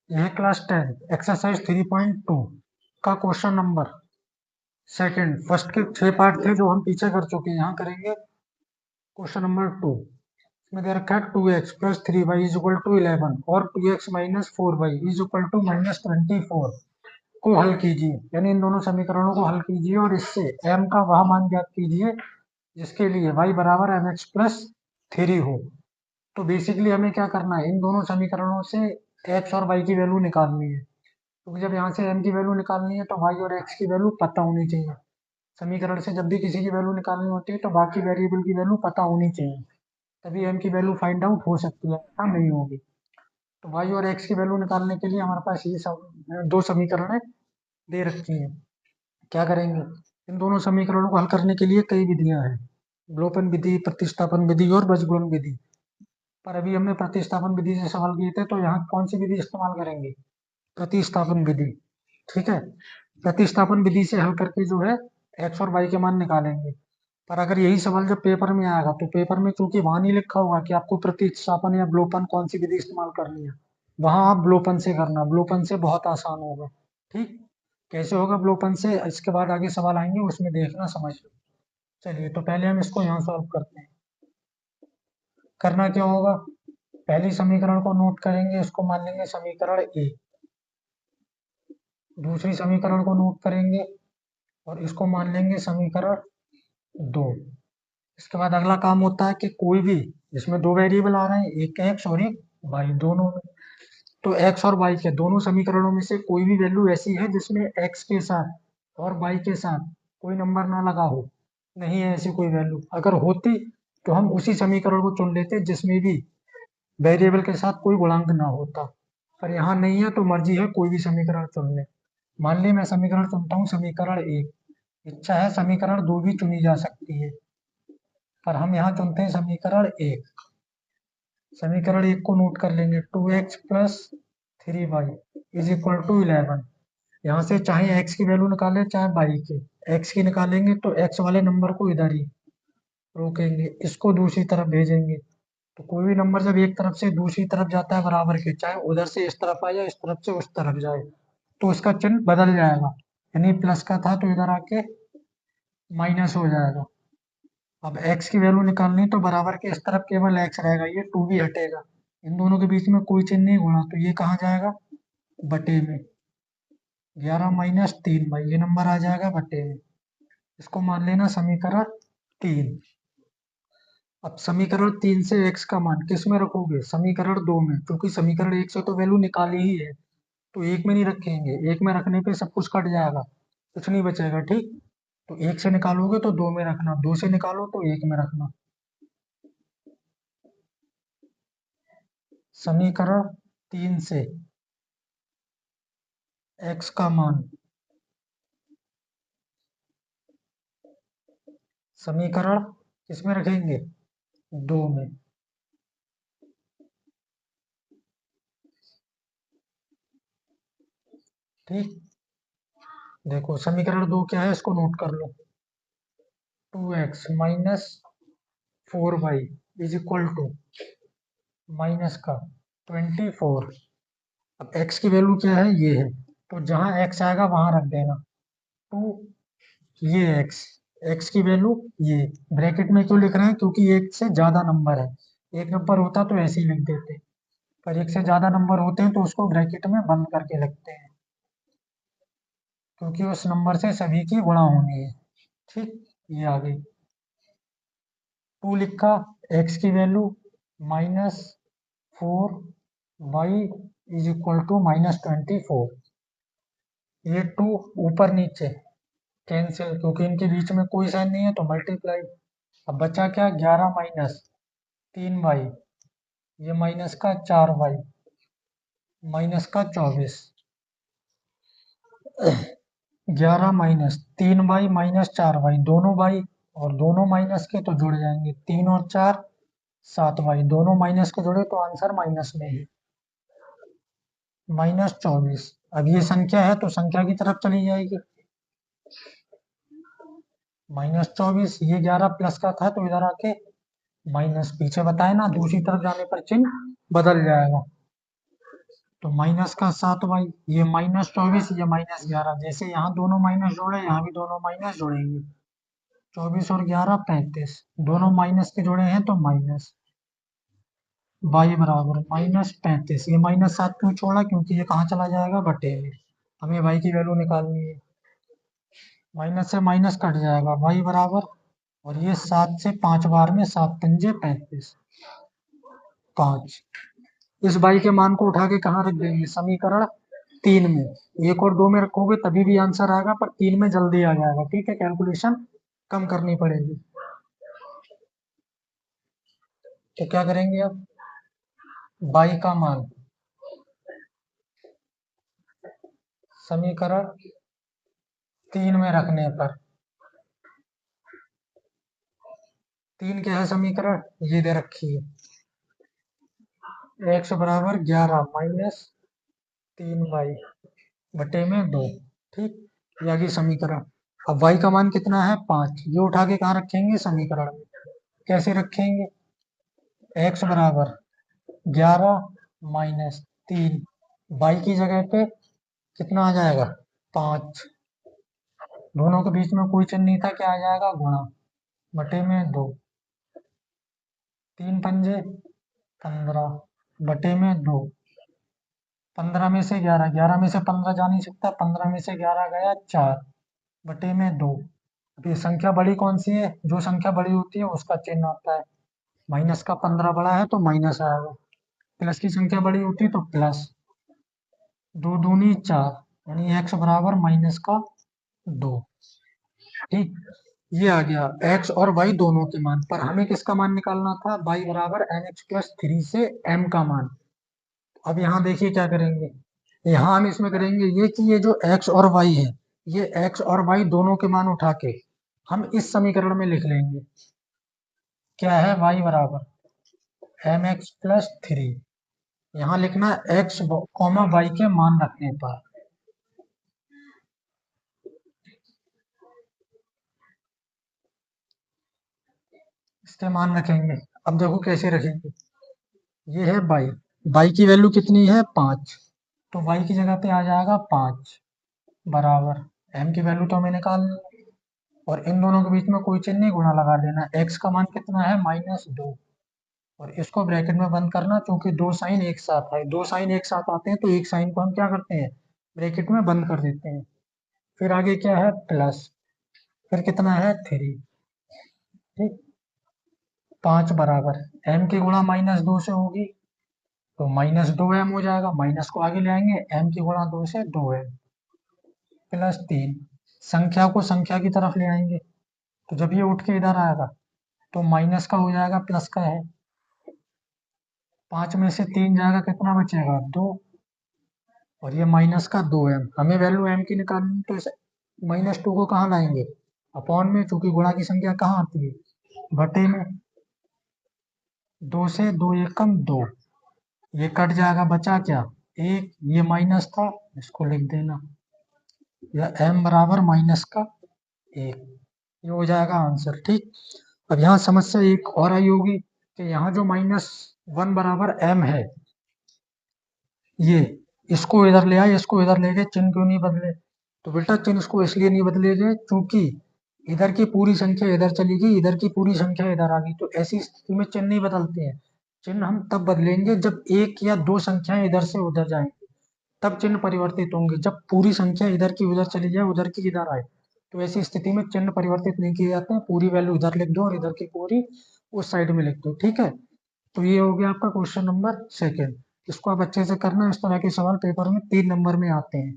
यह class 10 exercise 3.2 का question number second. First के 6 पार्ट थे जो हम पीछे कर चुके हैं, यहाँ करेंगे क्वेश्चन नंबर 2। इसमें दे रखा है 2x plus 3y is equal to 11 और 2x minus 4y is equal to minus 24 को हल कीजिए। यानी इन दोनों समीकरणों को हल कीजिए और इससे m का वह मान ज्ञात कीजिए जिसके लिए y बराबर mx प्लस 3 हो। तो बेसिकली हमें क्या करना है, इन दोनों समीकरणों से x और y की वैल्यू निकालनी है। क्योंकि जब यहाँ से m की वैल्यू निकालनी है तो y और x की वैल्यू पता होनी चाहिए। समीकरण से जब भी किसी की वैल्यू निकालनी होती है तो बाकी वेरिएबल की वैल्यू पता होनी चाहिए, तभी m की वैल्यू फाइंड आउट हो सकती है, हाँ नहीं होगी। तो y और x की वैल्यू निकालने के लिए हमारे पास ये सब दो समीकरण दे रखी हैं। क्या करेंगे, इन दोनों समीकरणों को हल करने के लिए कई विधियां हैं, विलोपन विधि, प्रतिस्थापन विधि और बीजगुणन विधि। पर अभी हमने प्रतिस्थापन विधि से सवाल किए थे तो यहाँ कौन सी विधि इस्तेमाल करेंगे, प्रतिस्थापन विधि। ठीक है, प्रतिस्थापन विधि से हल करके जो है x और y के मान निकालेंगे। पर अगर यही सवाल जब पेपर में आएगा तो पेपर में चूंकि वहां नहीं लिखा होगा कि आपको प्रतिस्थापन या विलोपन कौन सी विधि इस्तेमाल करनी है, वहां आप विलोपन से करना, विलोपन से बहुत आसान होगा। ठीक, कैसे होगा विलोपन से, इसके बाद आगे सवाल आएंगे उसमें देखना समझ लो। चलिए तो पहले हम इसको यहाँ सॉल्व करते हैं। करना क्या होगा, पहली समीकरण को नोट करेंगे, इसको मान लेंगे समीकरण ए। दूसरी समीकरण को नोट करेंगे और इसको मान लेंगे समीकरण 2। इसके बाद अगला काम होता है कि कोई भी, इसमें दो वेरिएबल आ रहे हैं, एक एक्स और एक वाई, दोनों में। तो एक्स और वाई के दोनों समीकरणों में से कोई भी वैल्यू ऐसी है जिसमें एक्स के साथ और वाई के साथ कोई नंबर ना लगा हो। नहीं है ऐसी कोई वैल्यू, अगर होती तो हम उसी समीकरण को चुन लेते जिसमें भी वेरिएबल के साथ कोई गुणांक ना होता। पर यहाँ नहीं है तो मर्जी है, कोई भी समीकरण चुन ले। मान ली मैं समीकरण चुनता हूँ समीकरण एक, इच्छा है समीकरण दो भी चुनी जा सकती है, पर हम यहाँ चुनते हैं समीकरण एक। समीकरण एक को नोट कर लेंगे, 2x plus 3y is equal to 11। यहाँ से चाहे x की वैल्यू निकालें चाहे y की, x की निकालेंगे तो x वाले नंबर को इधर ही रोकेंगे, इसको दूसरी तरफ भेजेंगे। तो कोई भी नंबर जब एक तरफ से दूसरी तरफ जाता है बराबर के, चाहे उधर से इस तरफ आए या इस तरफ से उस तरफ जाए, तो उसका चिन्ह बदल जाएगा। यानी प्लस का था तो इधर आके माइनस हो जाएगा। अब x की वैल्यू निकालनी तो बराबर के इस तरफ केवल x रहेगा, ये 2 भी हटेगा। इन दोनों के बीच में कोई चिन्ह नहीं होना, तो ये कहाँ जाएगा, बटे में। 11 माइनस 3 भाई ये नंबर आ जाएगा बटे में। इसको मान लेना समीकरण 3। अब समीकरण 3 से x का मान किस में रखोगे, समीकरण 2 में, क्योंकि समीकरण 1 से तो वैल्यू निकाली ही है, तो एक में नहीं रखेंगे, एक में रखने पे सब कुछ कट जाएगा, कुछ नहीं बचेगा। ठीक, तो एक से निकालोगे तो दो में रखना, दो से निकालो तो एक में रखना। समीकरण 3 से x का मान समीकरण किसमें रखेंगे, दो में। ठीक, देखो समीकरण 2 क्या है इसको नोट कर लो, 2x minus 4y is equal to minus का 24। अब x की वैल्यू क्या है, ये है, तो जहां x आएगा वहां रख देना 2, ये x की वैल्यू ये। ब्रैकेट में क्यों लिख रहे हैं, क्योंकि एक से ज्यादा नंबर है, एक नंबर होता तो ऐसे ही लिख देते, पर एक से ज्यादा नंबर होते हैं तो उसको ब्रैकेट में बंद करके लिखते हैं, क्योंकि उस नंबर से सभी की गुणा होनी है। ठीक, ये आ गई 2 लिखा, x की value minus 4y is equal to minus 24। ये 2 ऊपर नीचे कैंसिल, क्योंकि इनके बीच में कोई साइन नहीं है तो मल्टीप्लाई। अब बचा क्या, 11 माइनस 3y, ये माइनस का 4y माइनस का 24। 11 माइनस 3y माइनस 4y, दोनों y और दोनों माइनस के तो जुड़ जाएंगे, 3 और 4 7y, दोनों माइनस के जुड़े तो आंसर माइनस में ही, माइनस 24। अब ये संख्या है तो संख्या की तरफ चली जाएगी, माइनस 24, ये 11 प्लस का था तो इधर आके माइनस, पीछे बताए ना दूसरी तरफ जाने पर चिन्ह बदल जाएगा। तो माइनस का 7y, ये -24, ये -11, जैसे यहाँ दोनों माइनस जोड़े यहाँ भी दोनों माइनस जोड़ेंगे, 24 और 11 35, दोनों माइनस के जोड़े हैं तो माइनस, y बराबर -35, ये -7 क्यों छोड़ा, क्योंकि ये कहाँ चला जाएगा, बटे में, हमें y की वैल्यू निकालनी है, माइनस से माइनस कट जाएगा, y बराबर, और ये 7 से 5 बार में 7 पंजे 35, 5, इस y के मान को उठा के कहाँ रख देंगे, समीकरण 3 में, 1 और 2 में रखोगे तभी भी आंसर आएगा, पर 3 में जल्दी आ जाएगा, ठीक है, कैलकुलेशन कम करनी पड़ेगी। तो क्या करेंगे अब, y का मान समीकरण 3 में रखने पर, 3 क्या है समीकरण, ये दे रखी है, x बराबर 11 माइनस 3y बटे में 2, ठीक, ये आ गई समीकरण। अब y का मान कितना है, 5, ये उठा के कहाँ रखेंगे, समीकरण में, कैसे रखेंगे, x बराबर 11 माइनस 3, y की जगह पे कितना आ जाएगा, 5, दोनों के बीच में कोई चिन्ह नहीं था, क्या आ जाएगा, गुणा, बटे में 2, 3 पंजे 15 बटे में 2, 15 में से 11, 11 में से 15 जा नहीं सकता, 15 में से 11 गया 4 बटे में 2। अब ये संख्या बड़ी कौन सी है, जो संख्या बड़ी होती है उसका चिन्ह आता है, माइनस का 15 बड़ा है तो माइनस आएगा, प्लस की संख्या बड़ी होती है तो प्लस, 2 दूनी 4, यानी x बराबर माइनस का 2, ठीक, ये आ गया x और y दोनों के मान, पर हमें किसका मान निकालना था, y बराबर mx+3 से m का मान। अब यहाँ देखिए क्या करेंगे, यहाँ हम इसमें करेंगे ये कि ये जो x और y है, ये x और y दोनों के मान उठा के हम इस समीकरण में लिख लेंगे, क्या है, y बराबर mx+3, यहाँ लिखना x, y के मान रखने पर, इसके मान रखेंगे। अब देखो कैसे रखेंगे, ये है y की वैल्यू कितनी है, 5, तो y की जगह पे आ जाएगा 5 बराबर, m की वैल्यू तो हमें निकाल ली, और इन दोनों के बीच में कोई चिन्ह नहीं, गुणा लगा देना, x का मान कितना है, -2, और इसको ब्रैकेट में बंद करना, क्योंकि दो साइन एक साथ आए, दो साइन एक साथ आते हैं तो एक साइन को हम क्या करते हैं, ब्रैकेट में बंद कर देते हैं, फिर आगे क्या है, प्लस, फिर कितना है 3, ठीक, 5 बराबर, m की गुणा -2 से होगी तो -2m हो जाएगा, माइनस को आगे ले आएंगे, m की गुणा 2 से 2m +3, संख्या को संख्या की तरफ ले आएंगे, तो जब ये उठ के इधर आएगा तो माइनस का हो जाएगा, प्लस का है, 5 में से 3 जाएगा, कितना बचेगा, 2, और ये माइनस का 2m, हमें वैल्यू m की निकालनी, तो इस -2 को कहाँ लाएंगे, अपॉन में, चूंकि गुणा की संख्या कहाँ आती है, बटे में, 2 से 2 एकम 2, ये कट जाएगा, बचा क्या, 1, ये माइनस था, इसको लिख देना, या m बराबर माइनस का 1, ये हो जाएगा आंसर, ठीक। अब यहाँ समस्या एक और आई होगी कि यहाँ जो -1 बराबर m है, ये इसको इधर ले आए, इसको इधर ले गए, चिन्ह क्यों नहीं बदले, तो बेटा चिन्ह इसको इसलिए नहीं बदले गए क्योंकि इधर की पूरी संख्या इधर चली गई, इधर की पूरी संख्या इधर आ गई, तो ऐसी स्थिति में चिन्ह नहीं बदलते हैं, चिन्ह हम तब बदलेंगे जब एक या दो संख्याएं इधर से उधर जाएंगी, तब चिन्ह परिवर्तित होंगे, जब पूरी संख्या इधर की उधर चली जाए, उधर की इधर आए, तो ऐसी स्थिति में चिन्ह परिवर्तित नहीं किए जाते हैं, पूरी वैल्यू इधर लिख दो और इधर की पूरी उस साइड में लिख दो, ठीक है। तो ये हो गया आपका क्वेश्चन नंबर 2, इसको आप अच्छे से करना, इस तरह के सवाल पेपर में 3 नंबर में आते हैं।